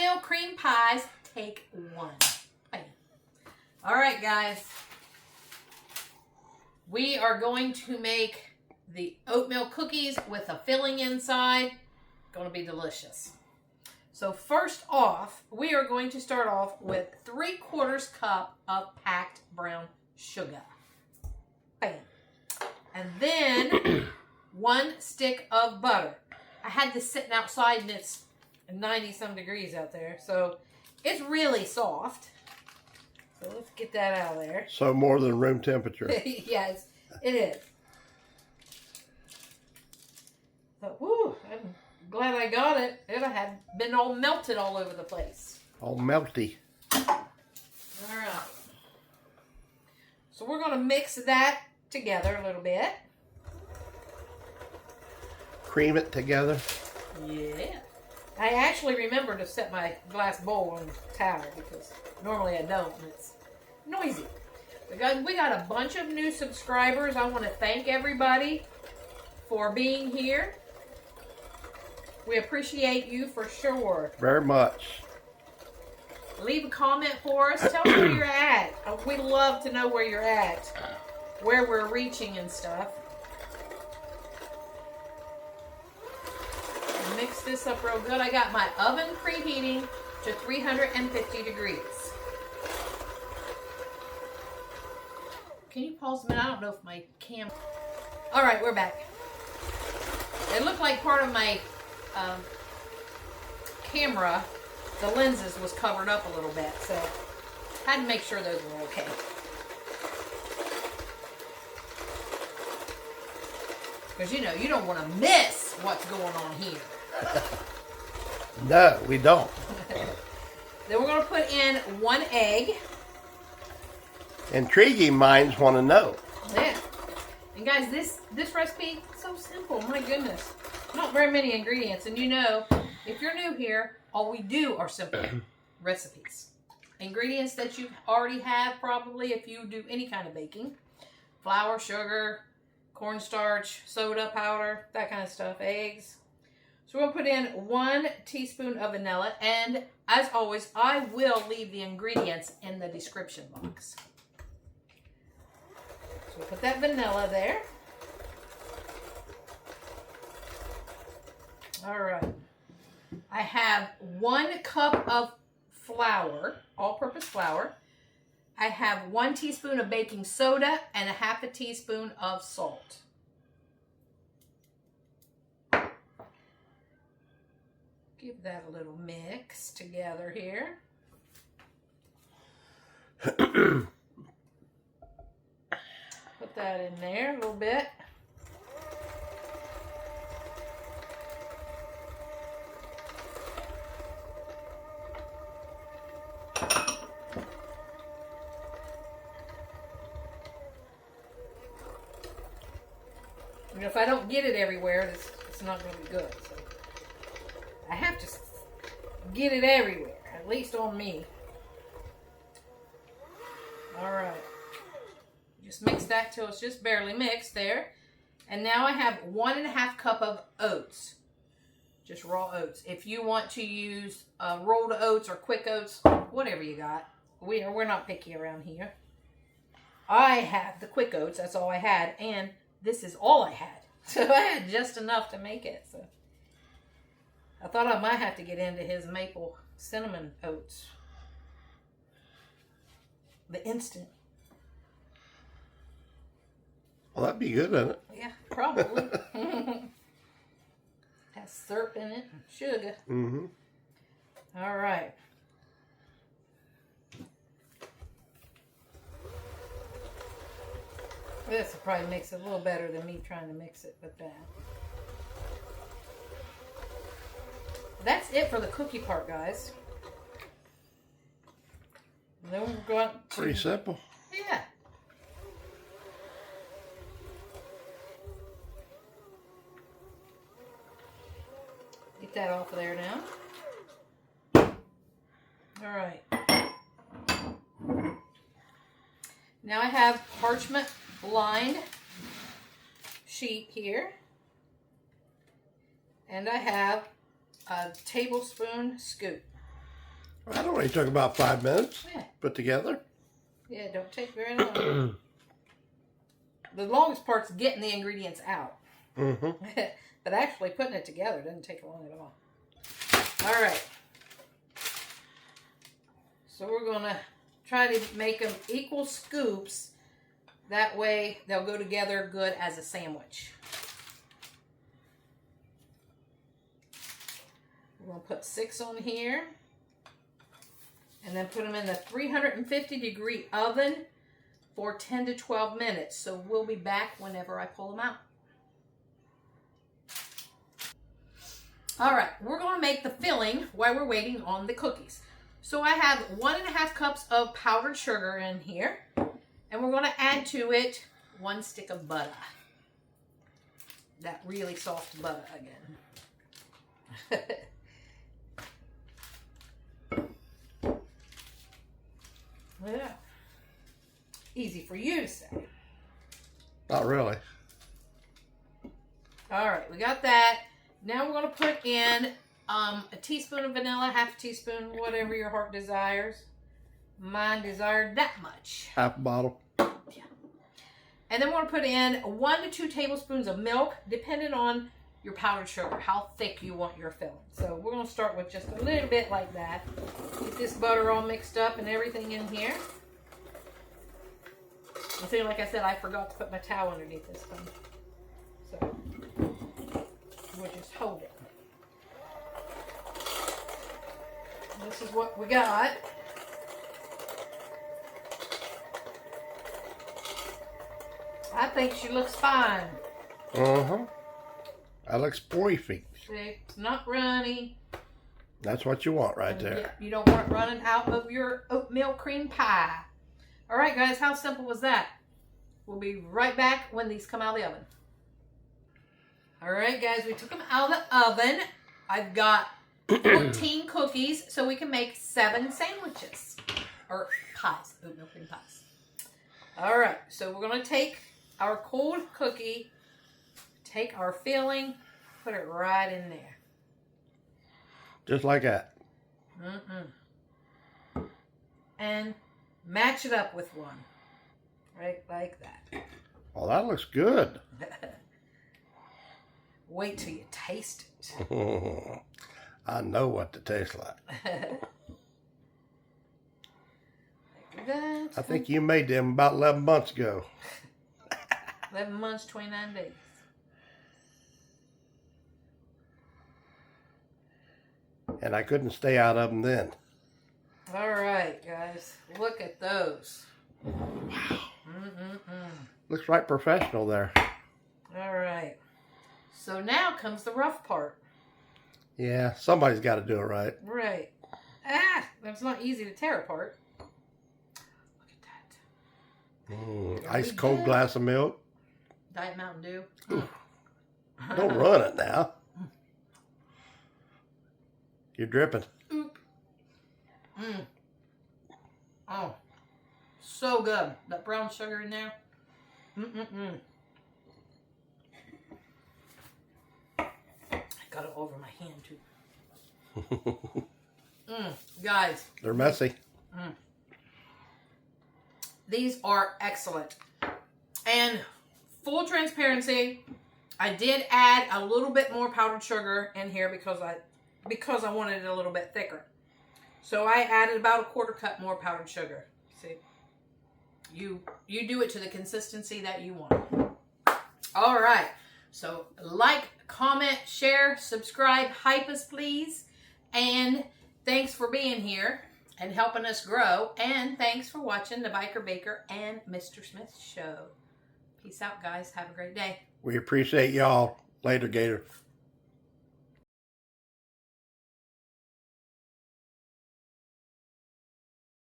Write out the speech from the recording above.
oatmeal cream pies, take 1. Bam. All right, guys. We are going to make the oatmeal cookies with a filling inside. Going to be delicious. So first off, we are going to start off with 3/4 cup of packed brown sugar. Bam. And then 1 stick of butter. I had this sitting outside and it's 90 some degrees out there. So it's really soft. So let's get that out of there. So more than room temperature. Yes, it is. So, whew, I'm glad I got it. It had been all melted all over the place. All melty. All right. So we're going to mix that together a little bit. Cream it together. Yeah. I actually remember to set my glass bowl on the tower because normally I don't and it's noisy. We got a bunch of new subscribers. I want to thank everybody for being here. We appreciate you for sure. Very much. Leave a comment for us. Tell us where you're at. We love to know where you're at, where we're reaching and stuff. Mix this up real good. I got my oven preheating to 350 degrees. Can you pause a minute? I don't know if my camera... All right, we're back. It looked like part of my camera, the lenses was covered up a little bit, so I had to make sure those were okay. Because, you know, you don't want to miss what's going on here. No, we don't. Then we're going to put in 1 egg. Intriguing minds want to know. Yeah. And guys, this recipe is so simple. My goodness. Not very many ingredients. And you know, if you're new here, all we do are simple recipes. Ingredients that you already have probably if you do any kind of baking. Flour, sugar, cornstarch, soda powder, that kind of stuff. Eggs. So we'll put in 1 teaspoon of vanilla. And as always, I will leave the ingredients in the description box. So we'll put that vanilla there. All right. I have 1 cup of flour, all-purpose flour. I have 1 teaspoon of baking soda and 1/2 teaspoon of salt. Give that a little mix together here. Put that in there a little bit. And if I don't get it everywhere, it's not going to be good. So I have to get it everywhere, at least on me. All right. Just mix that till it's just barely mixed there. And now I have 1.5 cup of oats. Just raw oats. If you want to use rolled oats or quick oats, whatever you got. We're not picky around here. I have the quick oats. That's all I had. And this is all I had. So I had just enough to make it. So I thought I might have to get into his maple cinnamon oats. The instant. Well, that'd be good, isn't it? Yeah, probably. Has syrup in it, sugar. Mm-hmm. All right. This will probably mix it a little better than me trying to mix it with that. That's it for the cookie part, guys. And then we're going to... Pretty simple. Yeah. Get that off of there now. All right. Now I have parchment lined sheet here. And I have a tablespoon scoop. I don't. It took about 5 minutes. Yeah. Put together. Yeah, don't take very long. The longest part's getting the ingredients out. Mm-hmm. But actually putting it together doesn't take long at all. All right. So we're going to try to make them equal scoops. That way they'll go together good as a sandwich. We're going to put 6 on here. And then put them in the 350-degree oven for 10 to 12 minutes. So we'll be back whenever I pull them out. All right, we're going to make the filling while we're waiting on the cookies. So I have 1.5 cups of powdered sugar in here. And we're going to add to it 1 stick of butter. That really soft butter again. Yeah. Easy for you to say. Not really. All right, we got that. Now we're going to put in a teaspoon of vanilla, half a teaspoon, whatever your heart desires. Mine desired that much. Half a bottle. Yeah. And then we're going to put in 1 to 2 tablespoons of milk, depending on your powdered sugar, how thick you want your filling. So we're going to start with just a little bit like that. Get this butter all mixed up and everything in here. And see, like I said, I forgot to put my towel underneath this thing. So we'll just hold it. And this is what we got. I think she looks fine. Uh-huh. That looks perfect. See, it's not runny. That's what you want right there. You don't want it running out of your oatmeal cream pie. All right, guys, how simple was that? We'll be right back when these come out of the oven. All right, guys, we took them out of the oven. I've got 14 cookies, so we can make 7 sandwiches. Or pies, oatmeal cream pies. All right, so we're going to take our cold cookie, take our filling, put it right in there. Just like that. And match it up with one. Right like that. Oh, that looks good. Wait till you taste it. I know what it tastes like. Like that. I think you made them about 11 months ago. 11 months, 29 days. And I couldn't stay out of them then. All right, guys. Look at those. Wow. Looks right professional there. All right. So now comes the rough part. Yeah, somebody's got to do it right. Right. Ah, that's not easy to tear apart. Look at that. Ice cold glass of milk. Diet Mountain Dew. Don't run it now. You're dripping. Oop. Oh, so good. That brown sugar in there. I got it over my hand too. Guys. They're messy. These are excellent. And full transparency, I did add a little bit more powdered sugar in here because I wanted it a little bit thicker. So I added about a 1/4 cup more powdered sugar. See, you do it to the consistency that you want. All right. So like, comment, share, subscribe, hype us please. And thanks for being here and helping us grow. And thanks for watching the Biker Baker and Mr. Smith show. Peace out, guys. Have a great day. We appreciate y'all. Later, Gator.